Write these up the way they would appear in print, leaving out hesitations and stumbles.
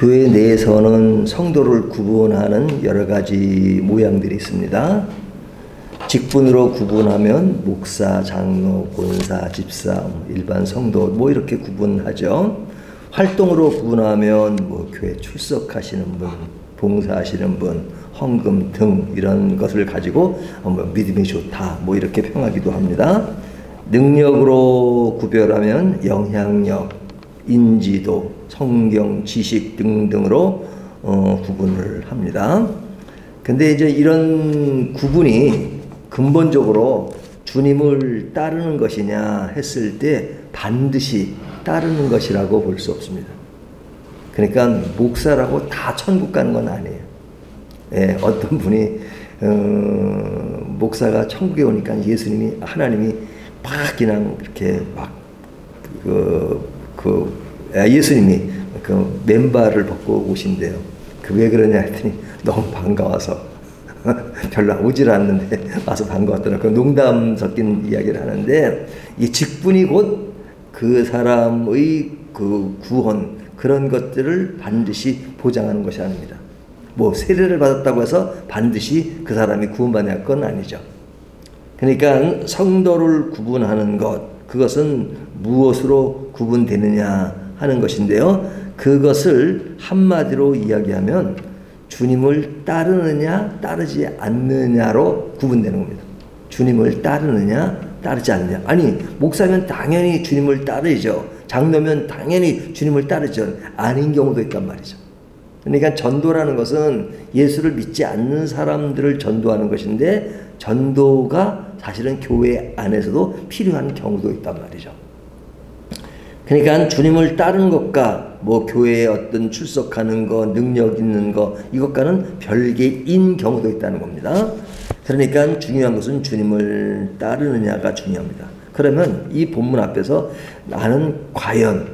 교회 내에서는 성도를 구분하는 여러 가지 모양들이 있습니다. 직분으로 구분하면 목사, 장로, 권사, 집사, 일반 성도 뭐 이렇게 구분하죠. 활동으로 구분하면 뭐 교회 출석하시는 분, 봉사하시는 분, 헌금 등 이런 것을 가지고 뭐 믿음이 좋다 뭐 이렇게 평하기도 합니다. 능력으로 구별하면 영향력, 인지도, 성경 지식 등등으로 구분을 합니다. 근데 이제 이런 구분이 근본적으로 주님을 따르는 것이냐 했을 때 반드시 따르는 것이라고 볼 수 없습니다. 그러니까 목사라고 다 천국 가는 건 아니에요. 예, 어떤 분이 목사가 천국에 오니까 하나님이 막 그냥 이렇게 막 예수님이 그 맨발을 벗고 오신대요. 왜 그러냐 했더니 너무 반가워서 별로 오질 않는데 와서 반가웠더라고요. 농담 섞인 이야기를 하는데 이 직분이 곧 그 사람의 그 구원 그런 것들을 반드시 보장하는 것이 아닙니다. 뭐 세례를 받았다고 해서 반드시 그 사람이 구원받을 건 아니죠. 그러니까 성도를 구분하는 것 그것은 무엇으로 구분되느냐 하는 것인데요. 그것을 한마디로 이야기하면 주님을 따르느냐 따르지 않느냐로 구분되는 겁니다. 주님을 따르느냐 따르지 않느냐. 아니 목사면 당연히 주님을 따르죠. 장로면 당연히 주님을 따르죠. 아닌 경우도 있단 말이죠. 그러니까 전도라는 것은 예수를 믿지 않는 사람들을 전도하는 것인데 전도가 사실은 교회 안에서도 필요한 경우도 있단 말이죠. 그러니까 주님을 따르는 것과 뭐 교회에 어떤 출석하는 거, 능력 있는 거 이것과는 별개인 경우도 있다는 겁니다. 그러니까 중요한 것은 주님을 따르느냐가 중요합니다. 그러면 이 본문 앞에서 나는 과연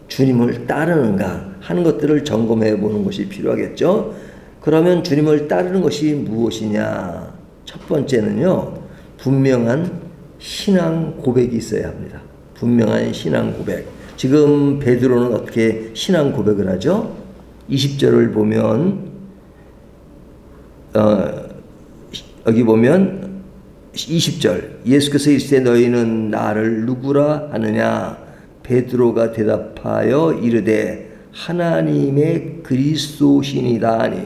주님을 따르는가 하는 것들을 점검해 보는 것이 필요하겠죠. 그러면 주님을 따르는 것이 무엇이냐? 첫 번째는요. 분명한 신앙 고백이 있어야 합니다. 분명한 신앙 고백. 지금 베드로는 어떻게 신앙 고백을 하죠? 20절을 보면 여기 보면 20절 예수께서 이르시되 너희는 나를 누구라 하느냐? 베드로가 대답하여 이르되 하나님의 그리스도시니라 하니.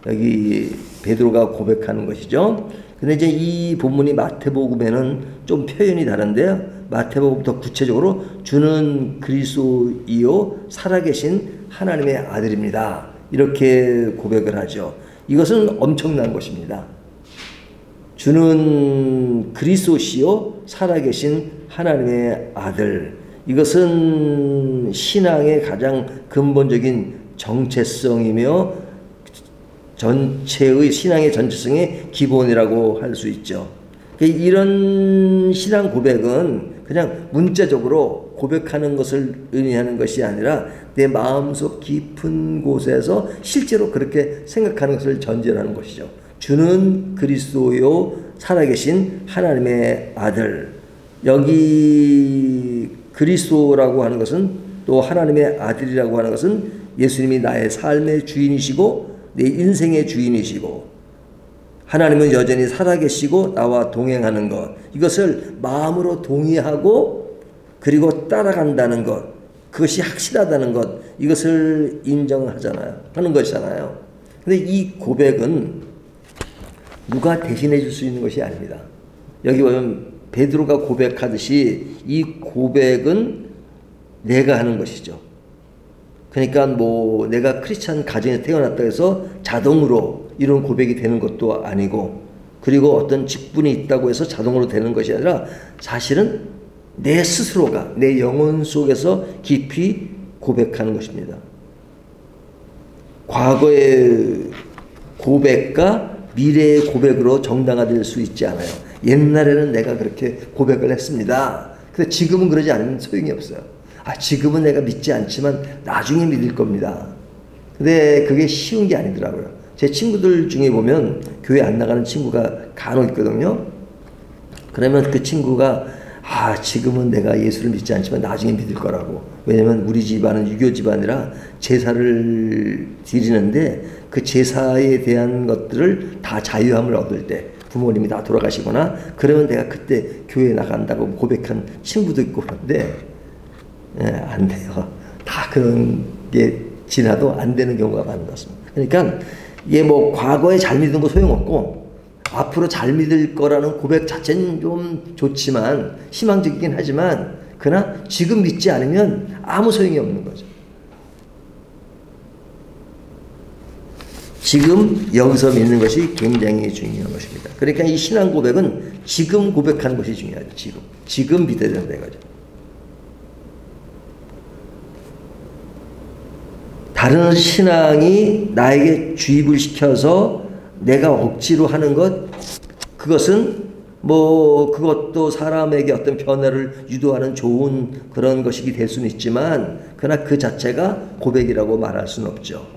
여기 베드로가 고백하는 것이죠. 근데 이제 이 본문이 마태복음에는 좀 표현이 다른데요. 마태복음 더 구체적으로 주는 그리스도이요 살아계신 하나님의 아들입니다. 이렇게 고백을 하죠. 이것은 엄청난 것입니다. 주는 그리스도시요 살아계신 하나님의 아들. 이것은 신앙의 가장 근본적인 정체성이며 전체의 신앙의 전체성의 기본이라고 할 수 있죠. 이런 신앙 고백은 그냥 문자적으로 고백하는 것을 의미하는 것이 아니라 내 마음속 깊은 곳에서 실제로 그렇게 생각하는 것을 전제로 하는 것이죠. 주는 그리스도요 살아계신 하나님의 아들. 여기 그리스도라고 하는 것은 또 하나님의 아들이라고 하는 것은 예수님이 나의 삶의 주인이시고 내 인생의 주인이시고 하나님은 여전히 살아계시고 나와 동행하는 것 이것을 마음으로 동의하고 그리고 따라간다는 것 그것이 확실하다는 것 이것을 인정하잖아요. 하는 것이잖아요. 근데 이 고백은 누가 대신해 줄 수 있는 것이 아닙니다. 여기 보면 베드로가 고백하듯이 이 고백은 내가 하는 것이죠. 그러니까 뭐 내가 크리스찬 가정에 태어났다 해서 자동으로 이런 고백이 되는 것도 아니고 그리고 어떤 직분이 있다고 해서 자동으로 되는 것이 아니라 사실은 내 스스로가 내 영혼 속에서 깊이 고백하는 것입니다. 과거의 고백과 미래의 고백으로 정당화될 수 있지 않아요. 옛날에는 내가 그렇게 고백을 했습니다. 근데 지금은 그러지 않으면 소용이 없어요. 지금은 내가 믿지 않지만 나중에 믿을 겁니다. 근데 그게 쉬운 게 아니더라고요. 제 친구들 중에 보면 교회 안 나가는 친구가 간혹 있거든요. 그러면 그 친구가 지금은 내가 예수를 믿지 않지만 나중에 믿을 거라고. 왜냐면 우리 집안은 유교 집안이라 제사를 드리는데 그 제사에 대한 것들을 다 자유함을 얻을 때 부모님이 다 돌아가시거나 그러면 내가 그때 교회에 나간다고 고백한 친구도 있고 그런데 안 돼요. 다 그런 게 지나도 안 되는 경우가 많은 것 같습니다. 그러니까 이게 뭐 과거에 잘 믿은 거 소용없고 앞으로 잘 믿을 거라는 고백 자체는 좀 좋지만 희망적이긴 하지만 그러나 지금 믿지 않으면 아무 소용이 없는 거죠. 지금 여기서 믿는 것이 굉장히 중요한 것입니다. 그러니까 이 신앙 고백은 지금 고백하는 것이 중요하죠. 지금 믿어야 된다 이거죠. 다른 신앙이 나에게 주입을 시켜서 내가 억지로 하는 것, 그것은 뭐 그것도 사람에게 어떤 변화를 유도하는 좋은 그런 것이 될 수는 있지만 그러나 그 자체가 고백이라고 말할 수는 없죠.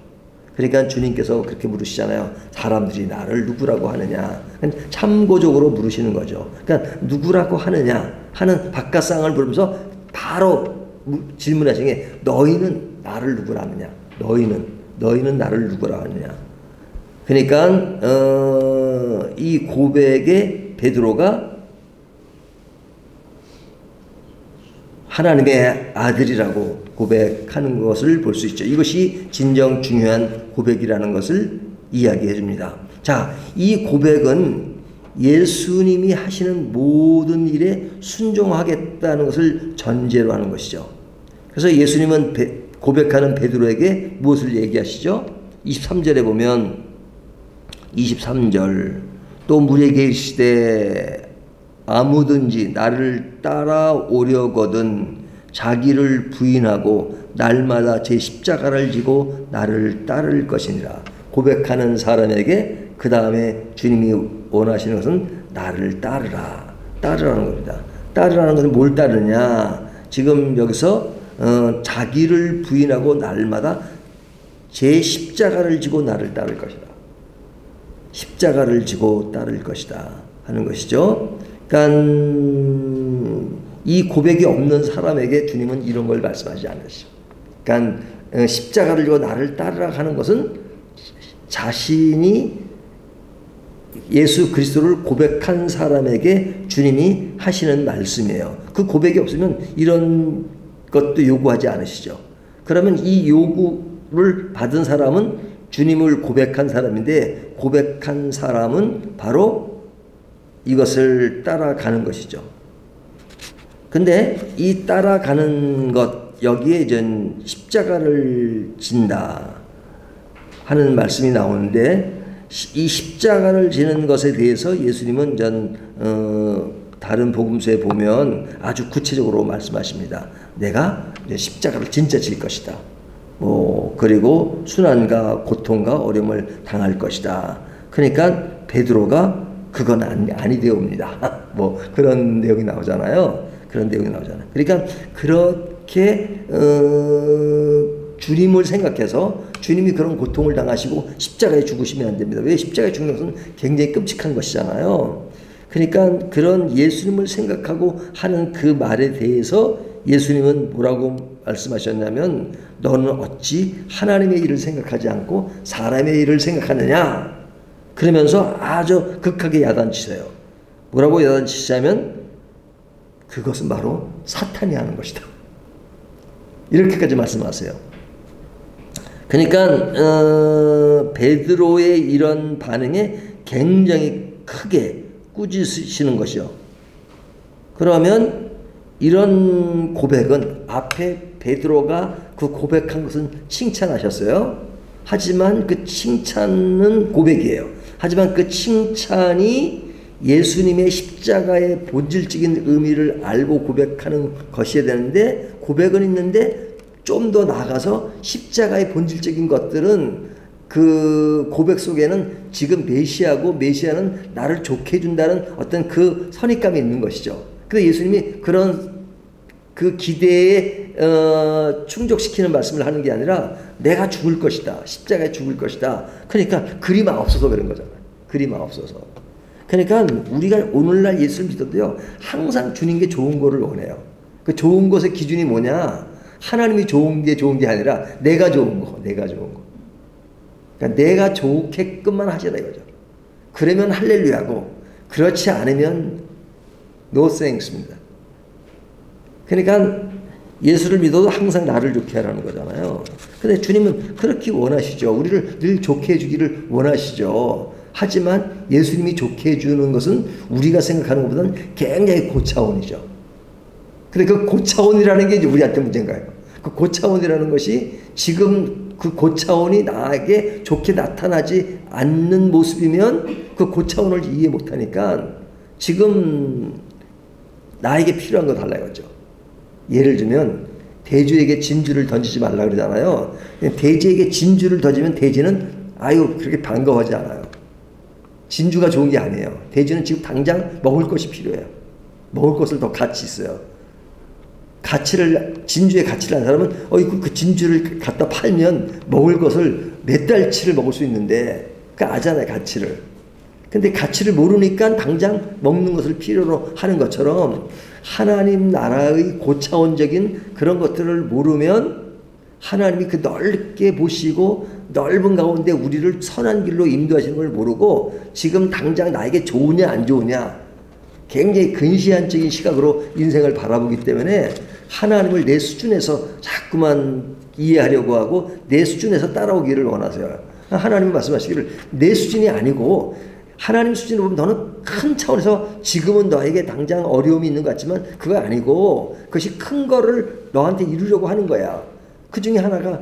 그러니까 주님께서 그렇게 물으시잖아요. 사람들이 나를 누구라고 하느냐. 참고적으로 물으시는 거죠. 그러니까 누구라고 하느냐 하는 바깥상을 물으면서 바로 질문하신 게 너희는 나를 누구라 하느냐. 너희는 나를 누구라 하느냐. 그러니까 이 고백에 베드로가 하나님의 아들이라고 고백하는 것을 볼 수 있죠. 이것이 진정 중요한 고백이라는 것을 이야기해 줍니다. 자, 이 고백은 예수님이 하시는 모든 일에 순종하겠다는 것을 전제로 하는 것이죠. 그래서 예수님은 고백하는 베드로에게 무엇을 얘기하시죠? 23절에 보면 23절 또 물에게 이르시되 아무든지 나를 따라오려거든 자기를 부인하고 날마다 제 십자가를 지고 나를 따를 것이니라. 고백하는 사람에게 그 다음에 주님이 원하시는 것은 나를 따르라는 겁니다. 따르라는 것은 뭘 따르냐. 지금 여기서 자기를 부인하고 날마다 제 십자가를 지고 나를 따를 것이다. 십자가를 지고 따를 것이다 하는 것이죠. 그러니까 이 고백이 없는 사람에게 주님은 이런 걸 말씀하지 않으시죠. 그러니까 십자가를 지고 나를 따르라 하는 것은 자신이 예수 그리스도를 고백한 사람에게 주님이 하시는 말씀이에요. 그 고백이 없으면 이런 것도 요구하지 않으시죠. 그러면 이 요구를 받은 사람은 주님을 고백한 사람인데 고백한 사람은 바로 이것을 따라가는 것이죠. 근데 이 따라가는 것 여기에 전 십자가를 진다 하는 말씀이 나오는데 이 십자가를 지는 것에 대해서 예수님은 다른 복음서에 보면 아주 구체적으로 말씀하십니다. 내가 십자가를 진짜 질 것이다. 그리고 순환과 고통과 어려움을 당할 것이다. 그러니까 베드로가 그건 아니되옵니다. 그런 내용이 나오잖아요. 그러니까 그렇게 주님을 생각해서 주님이 그런 고통을 당하시고 십자가에 죽으시면 안 됩니다. 왜? 십자가에 죽는 것은 굉장히 끔찍한 것이잖아요. 그러니까 그런 예수님을 생각하고 하는 그 말에 대해서 예수님은 뭐라고 말씀하셨냐면 너는 어찌 하나님의 일을 생각하지 않고 사람의 일을 생각하느냐. 그러면서 아주 극하게 야단치세요. 뭐라고 야단치시냐면 그것은 바로 사탄이 하는 것이다. 이렇게까지 말씀하세요. 그러니까 베드로의 이런 반응에 굉장히 크게 꾸짖으시는 것이요. 그러면 이런 고백은 앞에 베드로가 그 고백한 것은 칭찬하셨어요. 하지만 그 칭찬은 고백이에요. 하지만 그 칭찬이 예수님의 십자가의 본질적인 의미를 알고 고백하는 것이어야 되는데 고백은 있는데 좀 더 나아가서 십자가의 본질적인 것들은 그 고백 속에는 지금 메시아고 메시아는 나를 좋게 해준다는 어떤 그 선입감이 있는 것이죠. 그래서 예수님이 그런 그 기대에 충족시키는 말씀을 하는 게 아니라 내가 죽을 것이다. 십자가에 죽을 것이다. 그러니까 그리마 없어서 그런 거잖아요. 그리마 없어서. 그러니까 우리가 오늘날 예수를 믿어도요, 항상 주님께 좋은 거를 원해요. 그 좋은 것의 기준이 뭐냐? 하나님이 좋은 게 아니라 내가 좋은 거. 그러니까 내가 좋게끔만 하시라 이거죠. 그러면 할렐루야고, 그렇지 않으면 no thanks입니다. 그러니까 예수를 믿어도 항상 나를 좋게 하라는 거잖아요. 근데 주님은 그렇게 원하시죠. 우리를 늘 좋게 해주기를 원하시죠. 하지만 예수님이 좋게 해주는 것은 우리가 생각하는 것보다는 굉장히 고차원이죠. 근데 그 고차원이라는 게 이제 우리한테 문제인가요? 그 고차원이라는 것이 지금 그 고차원이 나에게 좋게 나타나지 않는 모습이면 그 고차원을 이해 못하니까 지금 나에게 필요한 거 달라 이거죠. 예를 들면 대주에게 진주를 던지지 말라 그러잖아요. 대지에게 진주를 던지면 대지는 아유 그렇게 반가워하지 않아요. 진주가 좋은 게 아니에요. 대지는 지금 당장 먹을 것이 필요해요. 먹을 것을 더 가치 있어요. 진주의 가치를 아는 사람은 그 진주를 갖다 팔면 먹을 것을 몇 달치를 먹을 수 있는데 그 아잖아요, 가치를. 근데 가치를 모르니까 당장 먹는 것을 필요로 하는 것처럼 하나님 나라의 고차원적인 그런 것들을 모르면 하나님이 그 넓게 보시고 넓은 가운데 우리를 선한 길로 인도하시는 걸 모르고 지금 당장 나에게 좋으냐 안 좋으냐 굉장히 근시안적인 시각으로 인생을 바라보기 때문에 하나님을 내 수준에서 자꾸만 이해하려고 하고 내 수준에서 따라오기를 원하세요. 하나님이 말씀하시기를 내 수준이 아니고 하나님 수준으로 보면 너는 큰 차원에서 지금은 너에게 당장 어려움이 있는 것 같지만 그거 아니고 그것이 큰 거를 너한테 이루려고 하는 거야. 그 중에 하나가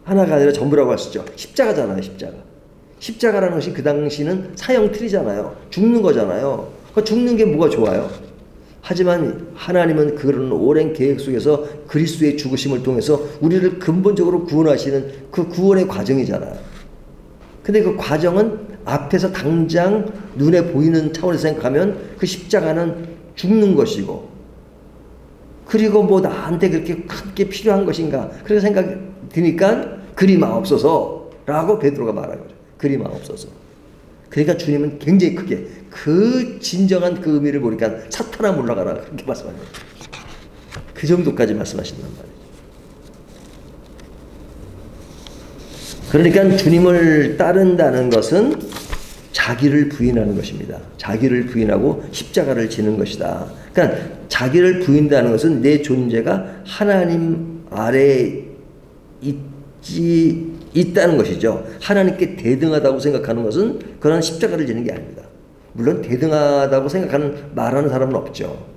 아니라 전부라고 할 수 있죠. 십자가잖아요. 십자가라는 것이 그 당시는 사형 틀이잖아요. 죽는 거잖아요. 그 죽는 게 뭐가 좋아요? 하지만 하나님은 그런 오랜 계획 속에서 그리스도의 죽으심을 통해서 우리를 근본적으로 구원하시는 그 구원의 과정이잖아요. 근데 그 과정은 앞에서 당장 눈에 보이는 차원에서 생각하면 그 십자가는 죽는 것이고 그리고 뭐 나한테 그렇게 크게 필요한 것인가 그렇게 생각이 드니까 그리 마옵소서 라고 베드로가 말한 거죠. 그리 마옵소서. 그러니까 주님은 굉장히 크게 그 진정한 그 의미를 보니까 사탄아 물러가라 그렇게 말씀하는 거예요. 그 정도까지 말씀하신단 말이에요. 그러니까 주님을 따른다는 것은 자기를 부인하는 것입니다. 자기를 부인하고 십자가를 지는 것이다. 그러니까 자기를 부인다는 것은 내 존재가 하나님 아래에 있다는 것이죠. 하나님께 대등하다고 생각하는 것은 그런 십자가를 지는 게 아닙니다. 물론 대등하다고 말하는 사람은 없죠.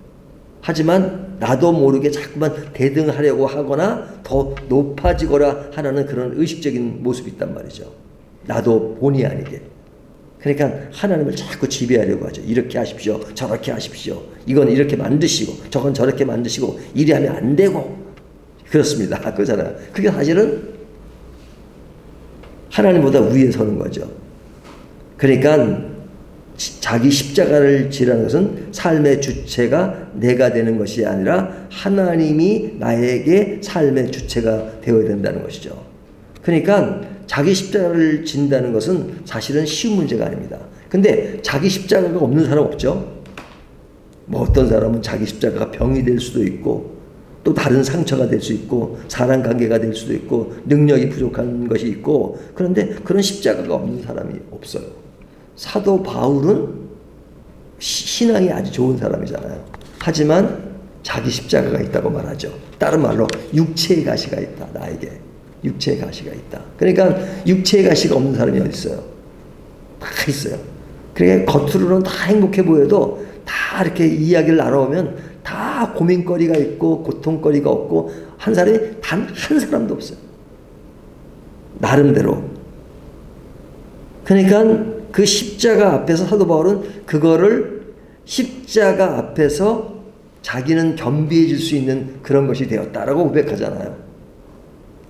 하지만 나도 모르게 자꾸만 대등하려고 하거나 더 높아지거나 하는 그런 의식적인 모습이 있단 말이죠. 나도 본의 아니게. 그러니까 하나님을 자꾸 지배하려고 하죠. 이렇게 하십시오. 저렇게 하십시오. 이건 이렇게 만드시고 저건 저렇게 만드시고 이리 하면 안 되고 그렇습니다. 그렇잖아요. 그게 사실은 하나님보다 위에 서는 거죠. 그러니까 자기 십자가를 지라는 것은 삶의 주체가 내가 되는 것이 아니라 하나님이 나에게 삶의 주체가 되어야 된다는 것이죠. 그러니까 자기 십자가를 진다는 것은 사실은 쉬운 문제가 아닙니다. 근데 자기 십자가가 없는 사람 없죠? 뭐 어떤 사람은 자기 십자가가 병이 될 수도 있고 또 다른 상처가 될 수 있고 사람 관계가 될 수도 있고 능력이 부족한 것이 있고 그런데 그런 십자가가 없는 사람이 없어요. 사도 바울은 신앙이 아주 좋은 사람이잖아요. 하지만 자기 십자가가 있다고 말하죠. 다른 말로 육체의 가시가 있다. 나에게 육체의 가시가 있다. 그러니까 육체의 가시가 없는 사람이 어디 있어요? 다 있어요. 그러니까 겉으로는 다 행복해 보여도 다 이렇게 이야기를 나눠보면 다 고민거리가 있고 고통거리가 없고 한 사람이 단 한 사람도 없어요. 나름대로. 그러니까 그 십자가 앞에서 사도 바울은 그거를 십자가 앞에서 자기는 겸비해질 수 있는 그런 것이 되었다라고 고백하잖아요.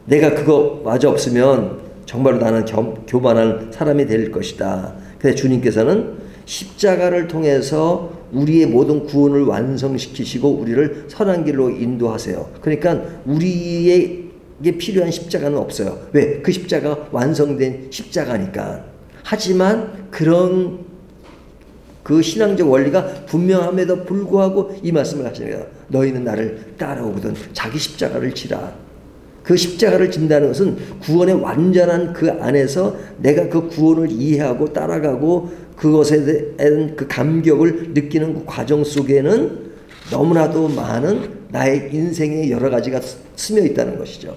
내가 그거 마저 없으면 정말로 나는 교만한 사람이 될 것이다. 근데 주님께서는 십자가를 통해서 우리의 모든 구원을 완성시키시고 우리를 선한 길로 인도하세요. 그러니까 우리에게 필요한 십자가는 없어요. 왜? 그 십자가 완성된 십자가니까. 하지만 그런 그 신앙적 원리가 분명함에도 불구하고 이 말씀을 하시는 거예요. 너희는 나를 따라오거든 자기 십자가를 지라. 그 십자가를 진다는 것은 구원의 완전한 그 안에서 내가 그 구원을 이해하고 따라가고 그것에 대한 그 감격을 느끼는 그 과정 속에는 너무나도 많은 나의 인생의 여러 가지가 스며 있다는 것이죠.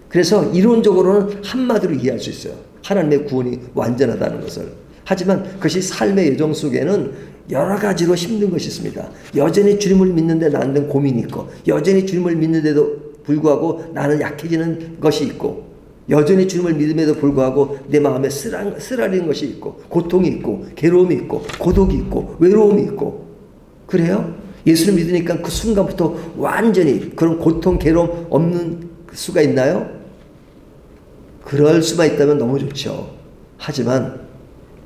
그래서 이론적으로는 한마디로 이해할 수 있어요. 하나님의 구원이 완전하다는 것을. 하지만 그것이 삶의 여정 속에는 여러 가지로 힘든 것이 있습니다. 여전히 주님을 믿는데 나는 고민이 있고, 여전히 주님을 믿는데도 불구하고 나는 약해지는 것이 있고, 여전히 주님을 믿음에도 불구하고 내 마음에 쓰라리는 것이 있고, 고통이 있고, 괴로움이 있고, 고독이 있고, 외로움이 있고. 그래요? 예수를 믿으니까 그 순간부터 완전히 그런 고통, 괴로움 없는 수가 있나요? 그럴 수만 있다면 너무 좋죠. 하지만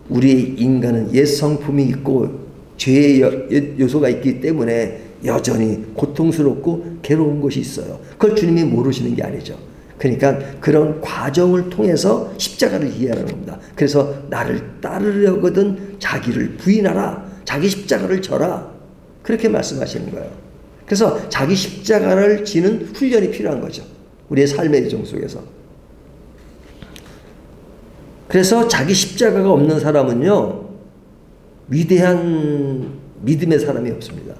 우리의 인간은 옛 성품이 있고 죄의 요소가 있기 때문에 여전히 고통스럽고 괴로운 것이 있어요. 그걸 주님이 모르시는 게 아니죠. 그러니까 그런 과정을 통해서 십자가를 이해하는 겁니다. 그래서 나를 따르려거든 자기를 부인하라. 자기 십자가를 져라. 그렇게 말씀하시는 거예요. 그래서 자기 십자가를 지는 훈련이 필요한 거죠. 우리의 삶의 여정 속에서. 그래서 자기 십자가가 없는 사람은요, 위대한 믿음의 사람이 없습니다.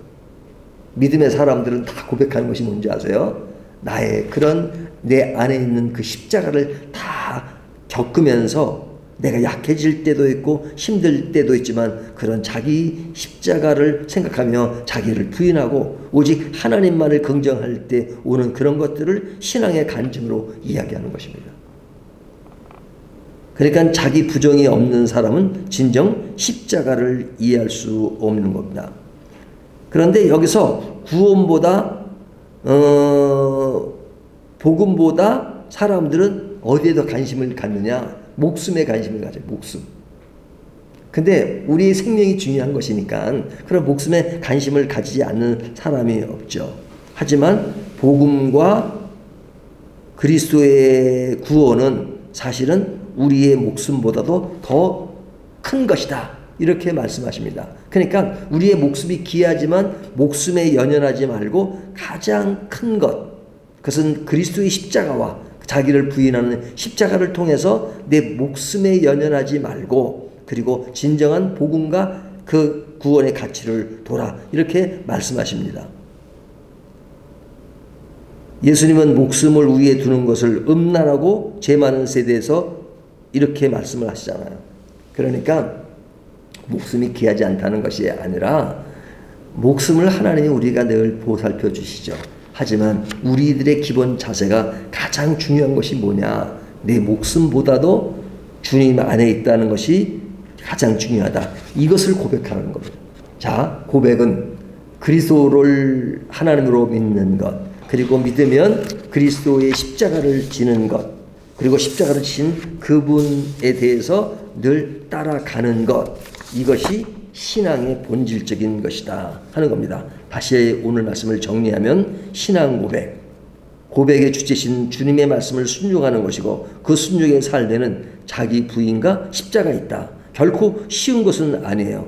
믿음의 사람들은 다 고백하는 것이 뭔지 아세요? 나의 그런 내 안에 있는 그 십자가를 다 겪으면서 내가 약해질 때도 있고 힘들 때도 있지만 그런 자기 십자가를 생각하며 자기를 부인하고 오직 하나님만을 긍정할 때 오는 그런 것들을 신앙의 간증으로 이야기하는 것입니다. 그러니까 자기 부정이 없는 사람은 진정 십자가를 이해할 수 없는 겁니다. 그런데 여기서 구원보다 복음보다 사람들은 어디에 더 관심을 갖느냐? 목숨에 관심을 가져요. 목숨. 근데 우리의 생명이 중요한 것이니까 그런 목숨에 관심을 가지지 않는 사람이 없죠. 하지만 복음과 그리스도의 구원은 사실은 우리의 목숨보다도 더 큰 것이다. 이렇게 말씀하십니다. 그러니까 우리의 목숨이 귀하지만 목숨에 연연하지 말고 가장 큰 것, 그것은 그리스도의 십자가와 자기를 부인하는 십자가를 통해서 내 목숨에 연연하지 말고 그리고 진정한 복음과 그 구원의 가치를 돌아 이렇게 말씀하십니다. 예수님은 목숨을 위에 두는 것을 음란하고 죄 많은 세대에서 이렇게 말씀을 하시잖아요. 그러니까 목숨이 귀하지 않다는 것이 아니라 목숨을 하나님이 우리가 늘 보살펴 주시죠. 하지만 우리들의 기본 자세가 가장 중요한 것이 뭐냐? 내 목숨보다도 주님 안에 있다는 것이 가장 중요하다. 이것을 고백하는 겁니다. 자, 고백은 그리스도를 하나님으로 믿는 것, 그리고 믿으면 그리스도의 십자가를 지는 것, 그리고 십자가를 진 그분에 대해서 늘 따라가는 것, 이것이 신앙의 본질적인 것이다 하는 겁니다. 다시 오늘 말씀을 정리하면 신앙 고백, 고백의 주제신 주님의 말씀을 순종하는 것이고 그 순종의 삶에는 자기 부인과 십자가 있다. 결코 쉬운 것은 아니에요.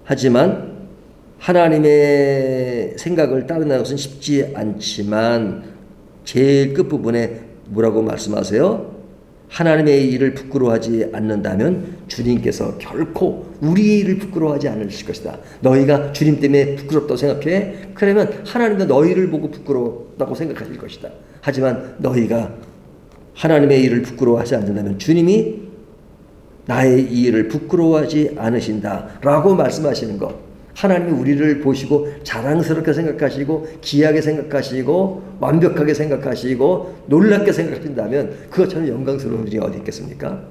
하지만 하나님의 생각을 따르는 것은 쉽지 않지만 제일 끝부분에 뭐라고 말씀하세요? 하나님의 일을 부끄러워하지 않는다면 주님께서 결코 우리의 일을 부끄러워하지 않으실 것이다. 너희가 주님 때문에 부끄럽다고 생각해? 그러면 하나님도 너희를 보고 부끄럽다고 생각하실 것이다. 하지만 너희가 하나님의 일을 부끄러워하지 않는다면 주님이 나의 이 일을 부끄러워하지 않으신다 라고 말씀하시는 것. 하나님이 우리를 보시고 자랑스럽게 생각하시고 귀하게 생각하시고 완벽하게 생각하시고 놀랍게 생각하신다면 그것처럼 영광스러운 일이 어디 있겠습니까?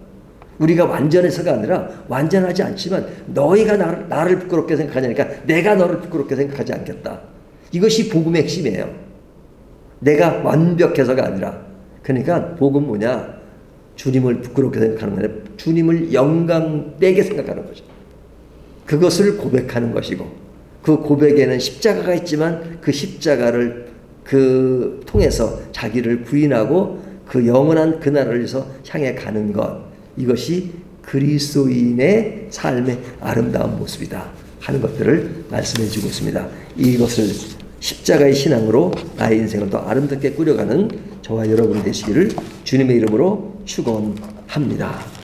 우리가 완전해서가 아니라 완전하지 않지만 너희가 나를 부끄럽게 생각하냐니까 내가 너를 부끄럽게 생각하지 않겠다. 이것이 복음의 핵심이에요. 내가 완벽해서가 아니라. 그러니까 복음 뭐냐? 주님을 부끄럽게 생각하는 게 아니라 주님을 영광되게 생각하는 거죠. 그것을 고백하는 것이고 그 고백에는 십자가가 있지만 그 십자가를 통해서 자기를 부인하고 그 영원한 그날을 위해서 향해 가는 것, 이것이 그리스도인의 삶의 아름다운 모습이다 하는 것들을 말씀해 주고 있습니다. 이것을 십자가의 신앙으로 나의 인생을 더 아름답게 꾸려가는 저와 여러분이 되시기를 주님의 이름으로 축원합니다.